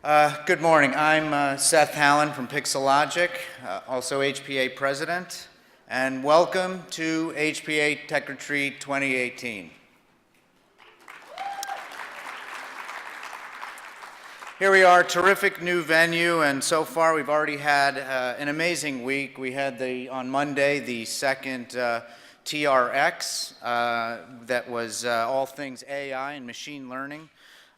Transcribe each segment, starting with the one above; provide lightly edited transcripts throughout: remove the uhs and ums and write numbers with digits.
Good morning. I'm Seth Hallen from Pixelogic, also HPA President, and welcome to HPA Tech Retreat 2018. Here we are, terrific new venue, and so far we've already had an amazing week. We had on Monday the second TRX that was all things AI and machine learning.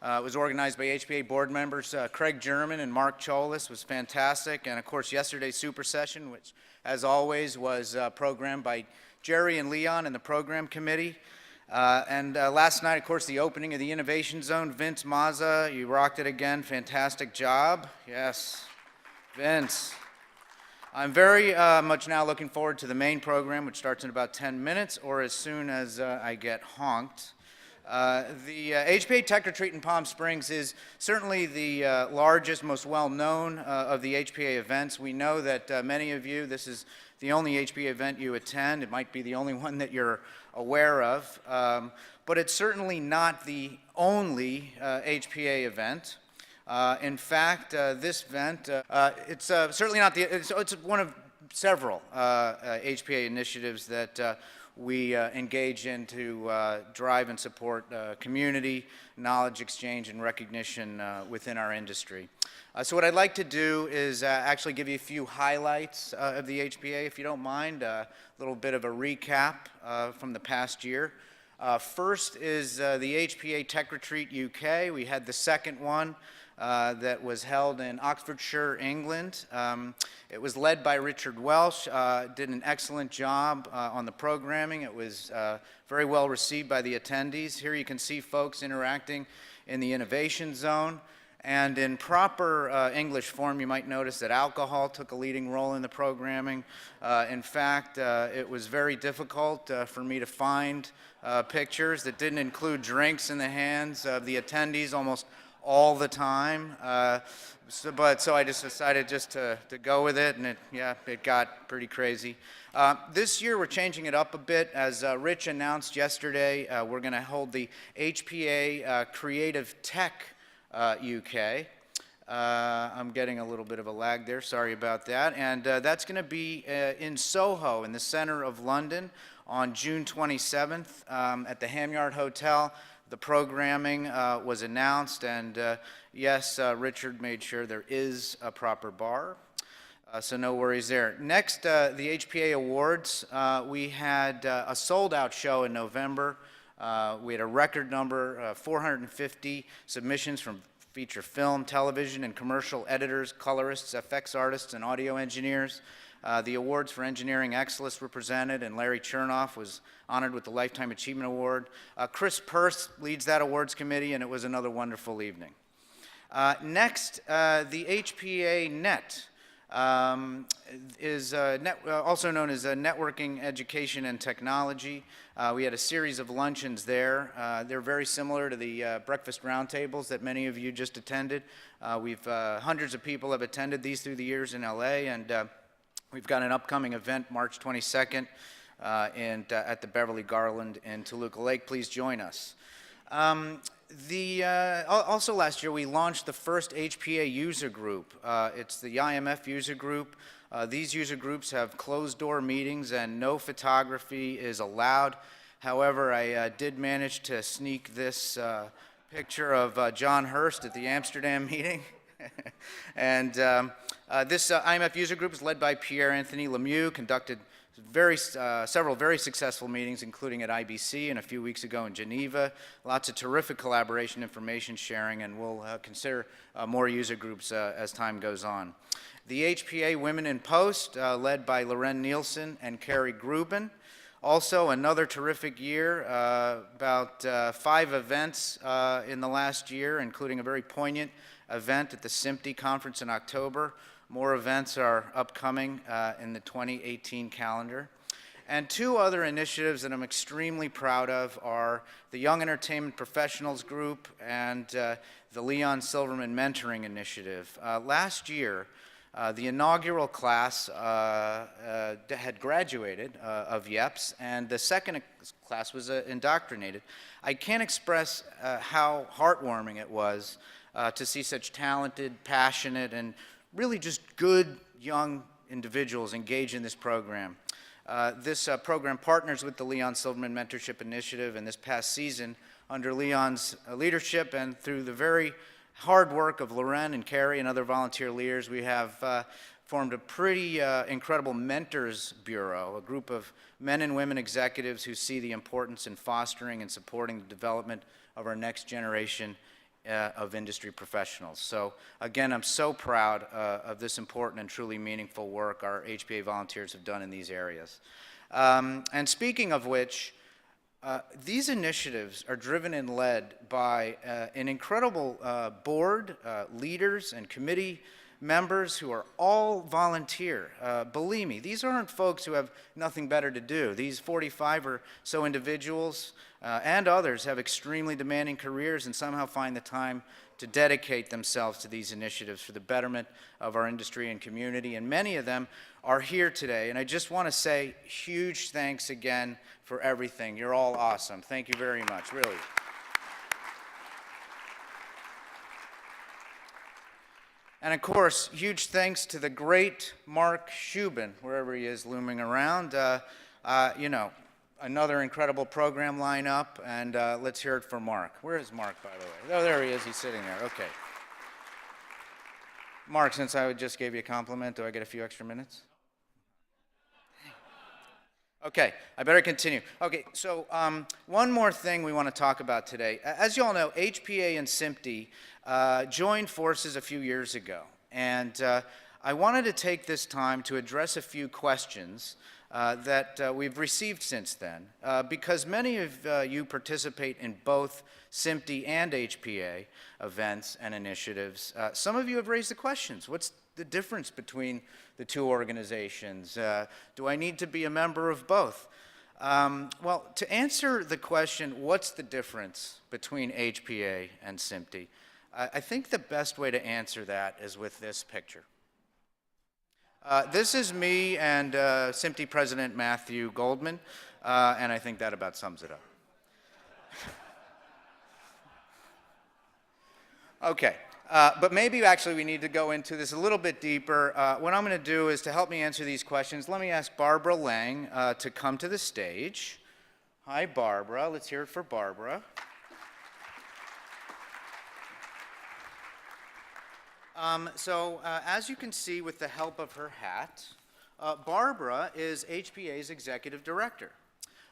It was organized by HPA board members Craig German and Mark Cholis. Was fantastic. And of course yesterday's super session, which as always was programmed by Jerry and Leon and the program committee. And last night, of course, the opening of the Innovation Zone. Vince Mazza, you rocked it again. Fantastic job. Yes, Vince. I'm very much now looking forward to the main program, which starts in about 10 minutes or as soon as I get honked. The HPA Tech Retreat in Palm Springs is certainly the largest, most well-known of the HPA events. We know that many of you, this is the only HPA event you attend. It might be the only one that you're aware of, but it's certainly not the only HPA event. In fact, this event, it's certainly not it's one of several HPA initiatives that we engage in to drive and support community, knowledge exchange, and recognition within our industry. So what I'd like to do is actually give you a few highlights of the HPA, if you don't mind, a little bit of a recap from the past year. First is the HPA Tech Retreat UK. We had the second one that was held in Oxfordshire, England. It was led by Richard Welsh, did an excellent job on the programming. It was very well received by the attendees. Here you can see folks interacting in the Innovation Zone. And in proper English form, you might notice that alcohol took a leading role in the programming. In fact, it was very difficult for me to find pictures that didn't include drinks in the hands of the attendees almost all the time. So I just decided just to go with it, and it got pretty crazy. This year we're changing it up a bit. As Rich announced yesterday, we're going to hold the HPA Creative Tech UK. I'm getting a little bit of a lag there, sorry about that. And that's going to be in Soho, in the center of London, on June 27th at the Hamyard Hotel. The programming was announced, and yes, Richard made sure there is a proper bar, so no worries there. Next, the HPA Awards. We had a sold-out show in November. We had a record number, 450 submissions from feature film, television, and commercial editors, colorists, FX artists, and audio engineers. The awards for engineering excellence were presented, and Larry Chernoff was honored with the Lifetime Achievement Award. Chris Peirce leads that awards committee, and it was another wonderful evening. Next, the HPA Net is also known as Networking, Education, and Technology. We had a series of luncheons there. They're very similar to the breakfast roundtables that many of you just attended. Hundreds of people have attended these through the years in LA, and we've got an upcoming event March 22nd at the Beverly Garland in Toluca Lake. Please join us. Also last year we launched the first HPA user group. It's the IMF user group. These user groups have closed-door meetings and no photography is allowed. However, I did manage to sneak this picture of John Hurst at the Amsterdam meeting. And this IMF user group is led by Pierre Anthony Lemieux, conducted several very successful meetings, including at IBC and a few weeks ago in Geneva. Lots of terrific collaboration, information sharing, and we'll consider more user groups as time goes on. The HPA Women in Post, led by Loren Nielsen and Carrie Grubin. Also, another terrific year, about 5 events in the last year, including a very poignant event at the SIMPTE conference in October. More events are upcoming in the 2018 calendar. And 2 other initiatives that I'm extremely proud of are the Young Entertainment Professionals Group and the Leon Silverman Mentoring Initiative. Last year, the inaugural class had graduated of YEPS, and the second class was indoctrinated. I can't express how heartwarming it was to see such talented, passionate, and really just good young individuals engage in this program. This program partners with the Leon Silverman Mentorship Initiative, and this past season, under Leon's leadership and through the very hard work of Loren and Carrie and other volunteer leaders, we have formed a pretty incredible Mentors Bureau, a group of men and women executives who see the importance in fostering and supporting the development of our next generation of industry professionals. So again, I'm so proud of this important and truly meaningful work our HPA volunteers have done in these areas. And speaking of which, these initiatives are driven and led by an incredible board, leaders, and committee members who are all volunteer. Believe me, these aren't folks who have nothing better to do. These 45 or so individuals and others have extremely demanding careers and somehow find the time to dedicate themselves to these initiatives for the betterment of our industry and community. And many of them are here today. And I just want to say huge thanks again for everything. You're all awesome. Thank you very much, really. And of course, huge thanks to the great Mark Shubin, wherever he is looming around. You know, another incredible program lineup, and let's hear it for Mark. Where is Mark, by the way? Oh, there he is. He's sitting there. Okay. Mark, since I just gave you a compliment, do I get a few extra minutes? Okay, I better continue. Okay, so one more thing we want to talk about today. As you all know, HPA and SMPTE joined forces a few years ago, and I wanted to take this time to address a few questions that we've received since then, because many of you participate in both SMPTE and HPA events and initiatives. Some of you have raised the questions. What's the difference between the two organizations? Do I need to be a member of both? Well, to answer the question, what's the difference between HPA and SMPTE, I think the best way to answer that is with this picture. This is me and SMPTE President Matthew Goldman, and I think that about sums it up. Okay. But maybe actually we need to go into this a little bit deeper. What I'm going to do is to help me answer these questions, let me ask Barbara Lang to come to the stage. Hi, Barbara. Let's hear it for Barbara. As you can see with the help of her hat, Barbara is HPA's executive director.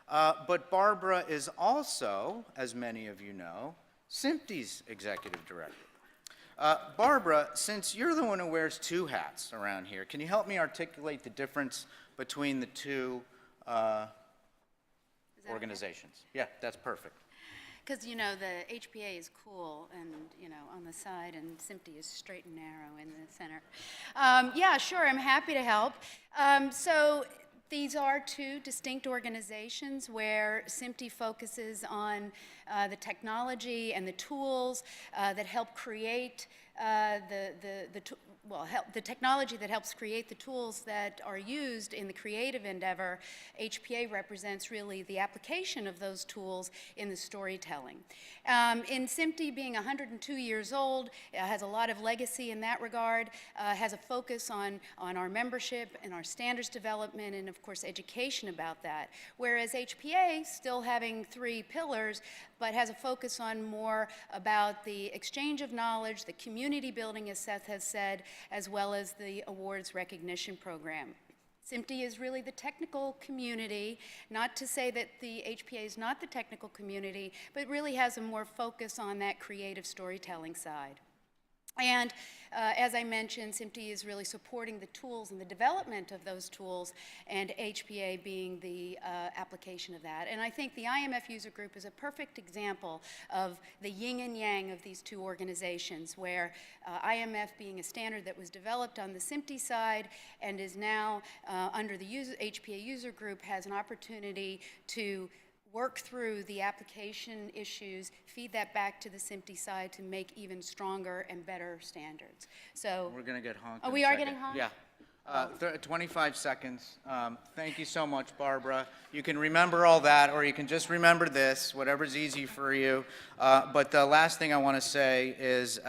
But Barbara is also, as many of you know, SMPTE's executive director. Barbara, since you're the one who wears two hats around here, can you help me articulate the difference between the two organizations? Okay? Yeah, that's perfect. Because, you know, the HPA is cool and, you know, on the side, and SMPTE is straight and narrow in the center. Yeah, sure, I'm happy to help. So these are two distinct organizations where SMPTE focuses on the technology and the tools that help create the technology that helps create the tools that are used in the creative endeavor. HPA represents really the application of those tools in the storytelling. In SMPTE being 102 years old, has a lot of legacy in that regard, has a focus on our membership and our standards development and of course education about that. Whereas HPA, still having three pillars, but has a focus on more about the exchange of knowledge, the community building, as Seth has said, as well as the awards recognition program. SMPTE is really the technical community, not to say that the HPA is not the technical community, but really has a more focus on that creative storytelling side. And as I mentioned, SMPTE is really supporting the tools and the development of those tools, and HPA being the application of that. And I think the IMF user group is a perfect example of the yin and yang of these two organizations, where IMF being a standard that was developed on the SMPTE side and is now under the HPA user group, has an opportunity to work through the application issues, feed that back to the SMPTE side to make even stronger and better standards. So we're going to get honked. Oh, we are getting honked? Yeah. 25 seconds. Thank you so much, Barbara. You can remember all that, or you can just remember this, whatever's easy for you. But the last thing I want to say is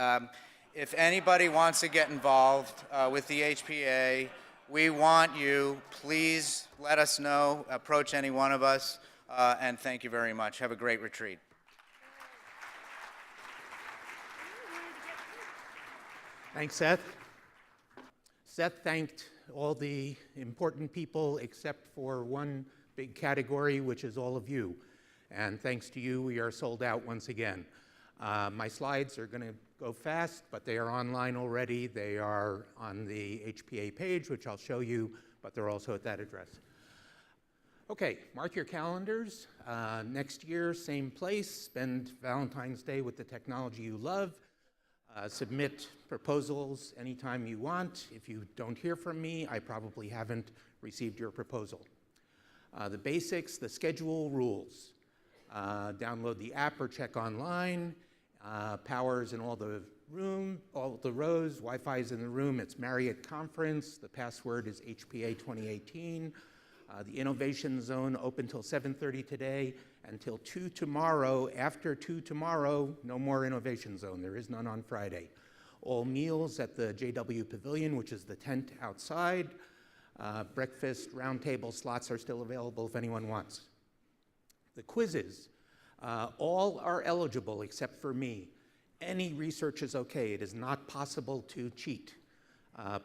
if anybody wants to get involved with the HPA, we want you. Please let us know. Approach any one of us. And thank you very much. Have a great retreat. Thanks, Seth. Seth thanked all the important people except for one big category, which is all of you. And thanks to you, we are sold out once again. My slides are going to go fast, but they are online already. They are on the HPA page, which I'll show you, but they're also at that address. Okay, mark your calendars. Next year, same place. Spend Valentine's Day with the technology you love. Submit proposals anytime you want. If you don't hear from me, I probably haven't received your proposal. The basics, the schedule rules. Download the app or check online. Power's in all the rows. Wi-Fi is in the room. It's Marriott Conference. The password is HPA 2018. The Innovation Zone open till 7:30 today, until 2 tomorrow. After 2 tomorrow, no more Innovation Zone. There is none on Friday. All meals at the JW Pavilion, which is the tent outside. Breakfast, roundtable slots are still available if anyone wants. The quizzes, all are eligible except for me. Any research is okay. It is not possible to cheat.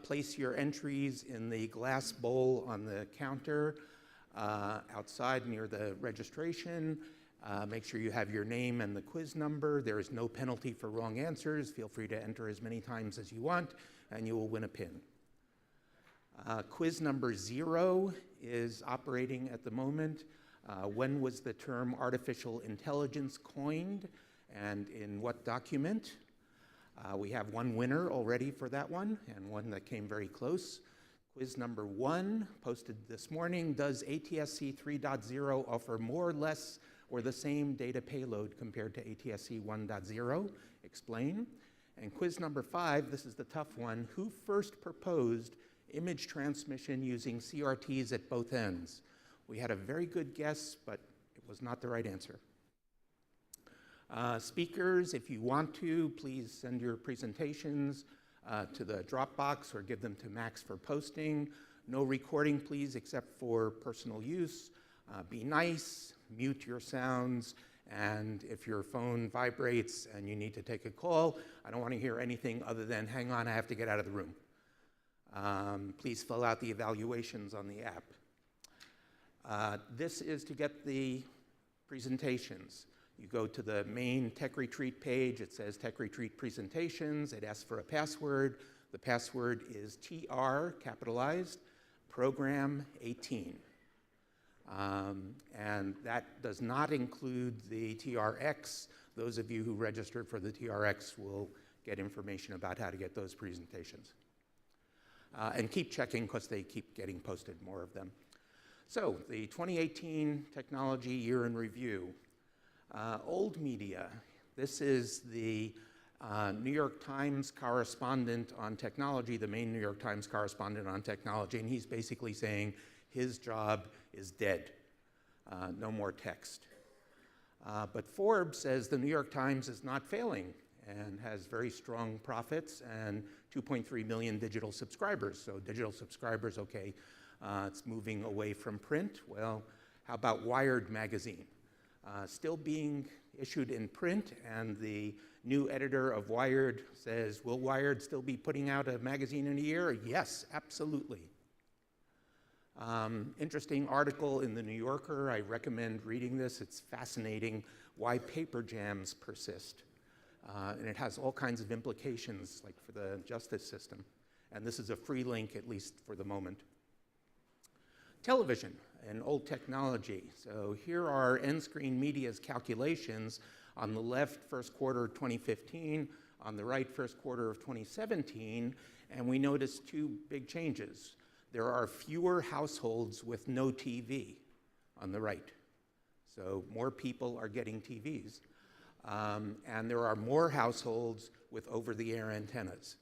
Place your entries in the glass bowl on the counter outside near the registration. Make sure you have your name and the quiz number. There is no penalty for wrong answers. Feel free to enter as many times as you want, and you will win a pin. Quiz number 0 is operating at the moment. When was the term artificial intelligence coined, and in what document? We have one winner already for that one, and one that came very close. Quiz number 1, posted this morning. Does ATSC 3.0 offer more, less, or the same data payload compared to ATSC 1.0? Explain. And quiz number 5, this is the tough one. Who first proposed image transmission using CRTs at both ends? We had a very good guess, but it was not the right answer. Speakers, if you want to, please send your presentations to the Dropbox or give them to Max for posting. No recording, please, except for personal use. Be nice, mute your sounds, and if your phone vibrates and you need to take a call, I don't want to hear anything other than, hang on, I have to get out of the room. Please fill out the evaluations on the app. This is to get the presentations. You go to the main Tech Retreat page. It says Tech Retreat Presentations. It asks for a password. The password is TR, capitalized, program 18. And that does not include the TRX. Those of you who registered for the TRX will get information about how to get those presentations. And keep checking, because they keep getting posted, more of them. So, the 2018 Technology Year in Review. Old media. This is the New York Times correspondent on technology, the main New York Times correspondent on technology, and he's basically saying his job is dead. No more text. But Forbes says the New York Times is not failing and has very strong profits and 2.3 million digital subscribers. So digital subscribers, okay, it's moving away from print. Well, how about Wired magazine? Still being issued in print, and the new editor of Wired says, will Wired still be putting out a magazine in a year? Yes, absolutely. Interesting article in the New Yorker. I recommend reading this. It's fascinating why paper jams persist. And it has all kinds of implications, like for the justice system. And this is a free link, at least for the moment. Television and old technology. So here are N-Screen Media's calculations. On the left, first quarter 2015. On the right, first quarter of 2017. And we notice 2 big changes. There are fewer households with no TV on the right. So more people are getting TVs. And there are more households with over-the-air antennas.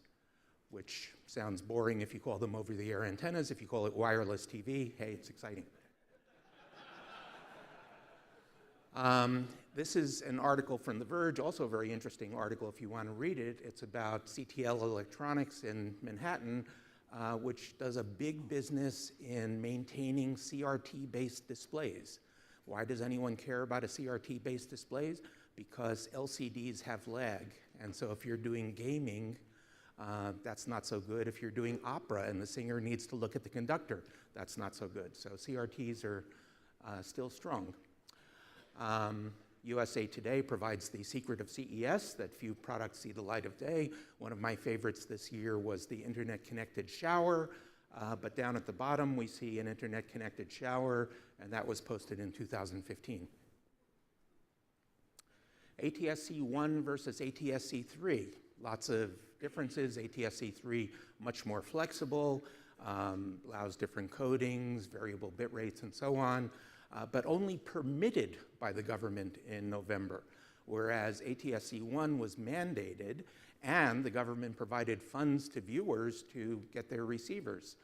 which sounds boring if you call them over-the-air antennas. If you call it wireless TV, hey, it's exciting. This is an article from The Verge, also a very interesting article if you want to read it. It's about CTL Electronics in Manhattan, which does a big business in maintaining CRT-based displays. Why does anyone care about a CRT-based displays? Because LCDs have lag, and so if you're doing gaming, that's not so good. If you're doing opera and the singer needs to look at the conductor, that's not so good. So CRTs are still strong. USA Today provides the secret of CES, that few products see the light of day. One of my favorites this year was the internet-connected shower, but down at the bottom we see an internet-connected shower, and that was posted in 2015. ATSC1 versus ATSC3, lots of differences. ATSC3 much more flexible, allows different codings, variable bit rates, and so on. But only permitted by the government in November, whereas ATSC1 was mandated, and the government provided funds to viewers to get their receivers.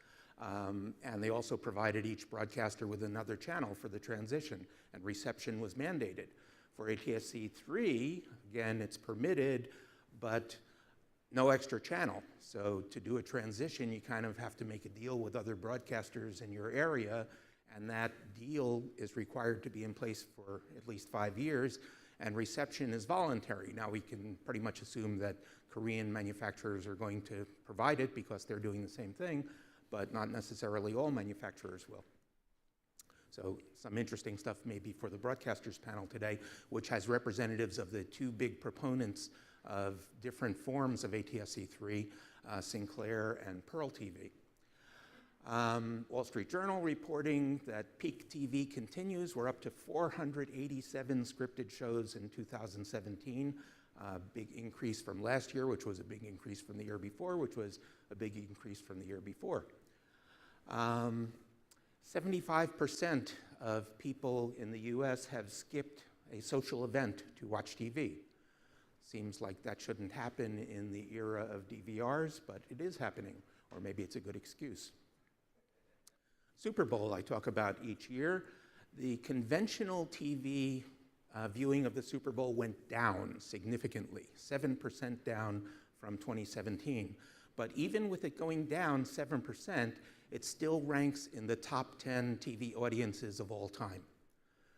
And they also provided each broadcaster with another channel for the transition, and reception was mandated. For ATSC3, again, it's permitted, but no extra channel. So to do a transition, you kind of have to make a deal with other broadcasters in your area, and that deal is required to be in place for at least 5 years, and reception is voluntary. Now we can pretty much assume that Korean manufacturers are going to provide it because they're doing the same thing, but not necessarily all manufacturers will. So some interesting stuff maybe for the broadcasters panel today, which has representatives of the two big proponents of different forms of ATSC3, Sinclair and Pearl TV. Wall Street Journal reporting that peak TV continues. We're up to 487 scripted shows in 2017, big increase from last year, which was a big increase from the year before, which was a big increase from the year before. 75% of people in the US have skipped a social event to watch TV. Seems like that shouldn't happen in the era of DVRs, but it is happening, or maybe it's a good excuse. Super Bowl I talk about each year. The conventional TV viewing of the Super Bowl went down significantly, 7% down from 2017. But even with it going down 7%, it still ranks in the top 10 TV audiences of all time.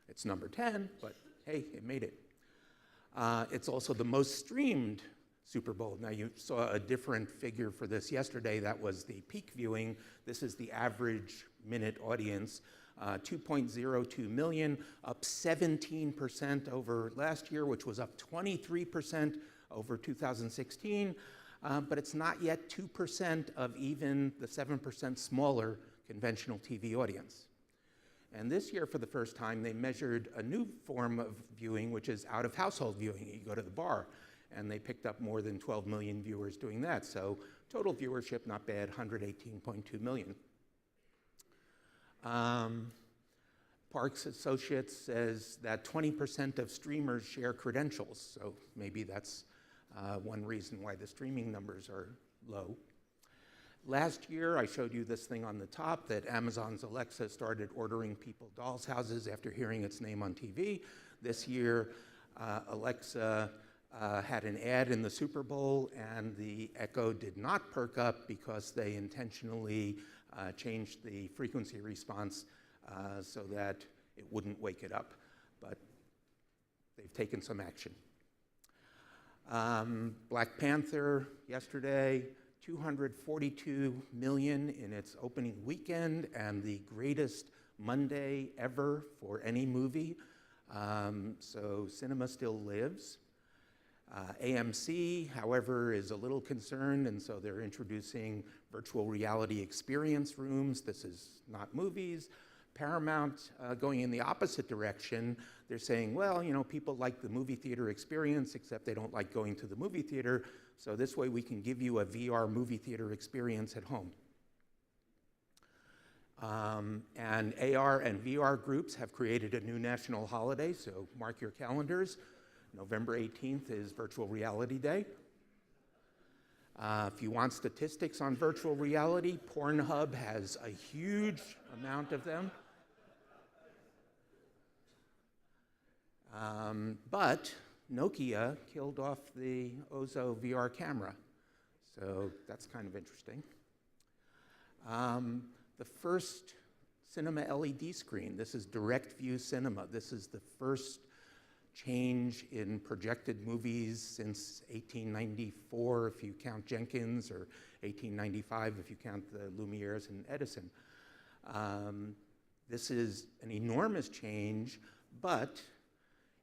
It's number 10, but hey, it made it. It's also the most streamed Super Bowl. Now you saw a different figure for this yesterday. That was the peak viewing. This is the average minute audience, 2.02 million, up 17% over last year, which was up 23% over 2016. But it's not yet 2% of even the 7% smaller conventional TV audience. And this year, for the first time, they measured a new form of viewing, which is out-of-household viewing. You go to the bar, and they picked up more than 12 million viewers doing that. So total viewership, not bad, 118.2 million. Parks Associates says that 20% of streamers share credentials, so maybe that's one reason why the streaming numbers are low. Last year, I showed you this thing on the top, that Amazon's Alexa started ordering people dolls' houses after hearing its name on TV. This year, Alexa had an ad in the Super Bowl, and the Echo did not perk up because they intentionally changed the frequency response so that it wouldn't wake it up. But they've taken some action. Black Panther yesterday, 242 million in its opening weekend, and the greatest Monday ever for any movie. So cinema still lives. AMC, however, is a little concerned, and so they're introducing virtual reality experience rooms. This is not movies. Paramount, going in the opposite direction, they're saying, well, you know, people like the movie theater experience, except they don't like going to the movie theater, so this way we can give you a VR movie theater experience at home. And AR and VR groups have created a new national holiday, so mark your calendars. November 18th is Virtual Reality Day. If you want statistics on virtual reality, Pornhub has a huge amount of them. But Nokia killed off the Ozo VR camera, so that's kind of interesting. The first cinema LED screen, this is direct view cinema. This is the first change in projected movies since 1894 if you count Jenkins, or 1895 if you count the Lumieres and Edison. This is an enormous change, but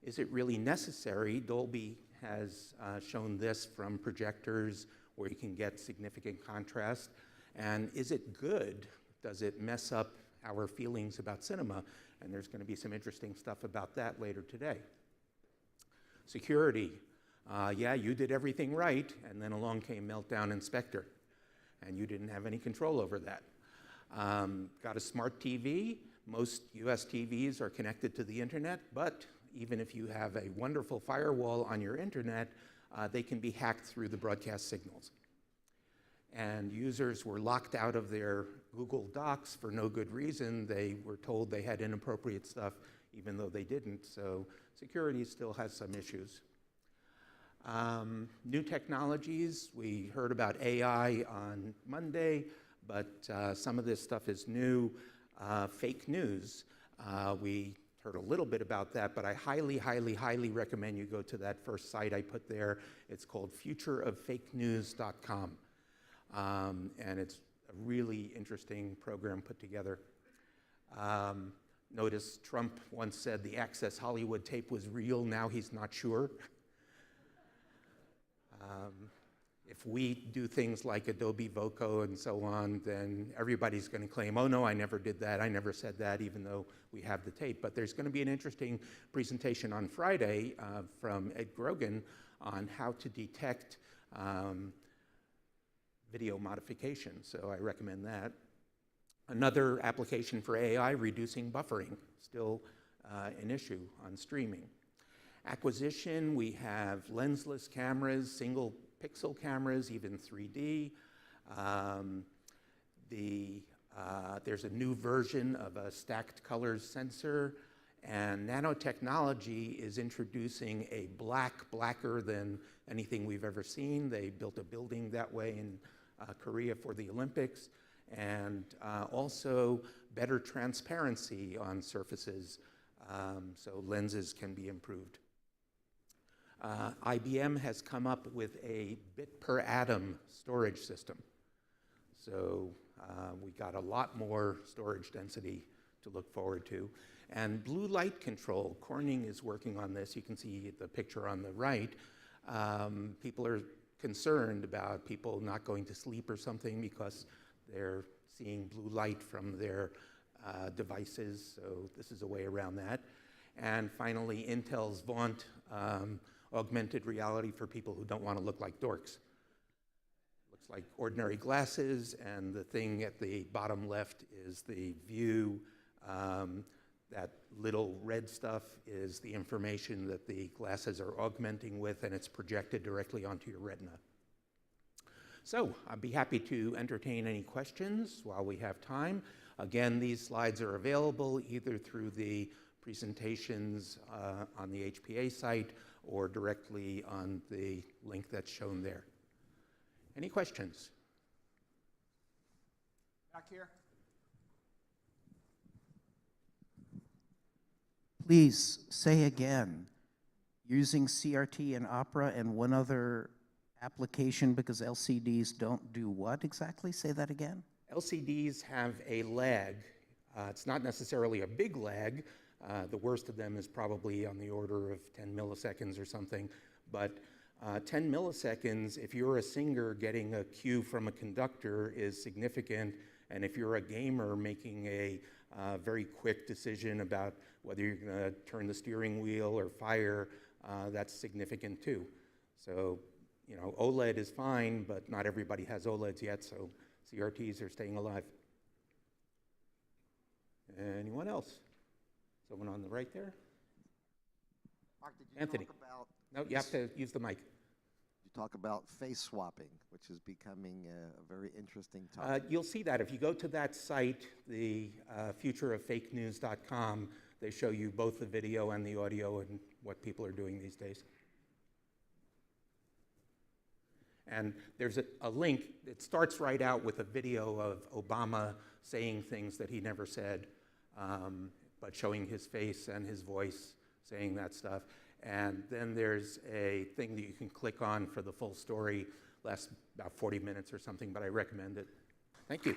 is it really necessary? Dolby has shown this from projectors where you can get significant contrast. And is it good? Does it mess up our feelings about cinema? And there's going to be some interesting stuff about that later today. Security. Yeah, you did everything right, and then along came Meltdown Inspector, and you didn't have any control over that. Got a smart TV. Most US TVs are connected to the internet, but even if you have a wonderful firewall on your internet, they can be hacked through the broadcast signals. And users were locked out of their Google Docs for no good reason. They were told they had inappropriate stuff, even though they didn't. So security still has some issues. New technologies, we heard about AI on Monday, but some of this stuff is new. Fake news, we heard a little bit about that, but I highly, highly, highly recommend you go to that first site I put there. It's called futureoffakenews.com. And it's a really interesting program put together. Notice Trump once said the Access Hollywood tape was real, now he's not sure. If we do things like Adobe Voco and so on, then everybody's going to claim, oh no, I never did that, I never said that, even though we have the tape. But there's going to be an interesting presentation on Friday from Ed Grogan on how to detect video modification, so I recommend that. Another application for AI, reducing buffering, still an issue on streaming. Acquisition, we have lensless cameras, single pixel cameras, even 3D. There's a new version of a stacked colors sensor, and nanotechnology is introducing a blacker than anything we've ever seen. They built a building that way in Korea for the Olympics, and also better transparency on surfaces, so lenses can be improved. IBM has come up with a bit per atom storage system. So we got a lot more storage density to look forward to. And blue light control, Corning is working on this. You can see the picture on the right. People are concerned about people not going to sleep or something because they're seeing blue light from their devices. So this is a way around that. And finally, Intel's Vaunt augmented reality for people who don't want to look like dorks. Looks like ordinary glasses, and the thing at the bottom left is the view. That little red stuff is the information that the glasses are augmenting with, and it's projected directly onto your retina. So I'd be happy to entertain any questions while we have time. Again, these slides are available either through the presentations on the HPA site or directly on the link that's shown there. Any questions? Back here. Please say again, using CRT and Opera and one other application because LCDs don't do what exactly? Say that again. LCDs have a lag. It's not necessarily a big lag. The worst of them is probably on the order of 10 milliseconds or something. But 10 milliseconds, if you're a singer, getting a cue from a conductor is significant. And if you're a gamer making a very quick decision about whether you're going to turn the steering wheel or fire, that's significant too. So, you know, OLED is fine, but not everybody has OLEDs yet, so CRTs are staying alive. Anyone else? Someone on the right there? Mark, did you Anthony. talk about... No, you have to use the mic. You talk about face swapping, which is becoming a very interesting topic. You'll see that if you go to that site, the futureoffakenews.com, they show you both the video and the audio and what people are doing these days. And there's a link, it starts right out with a video of Obama saying things that he never said, but showing his face and his voice saying that stuff. And then there's a thing that you can click on for the full story, lasts about 40 minutes or something, but I recommend it. Thank you.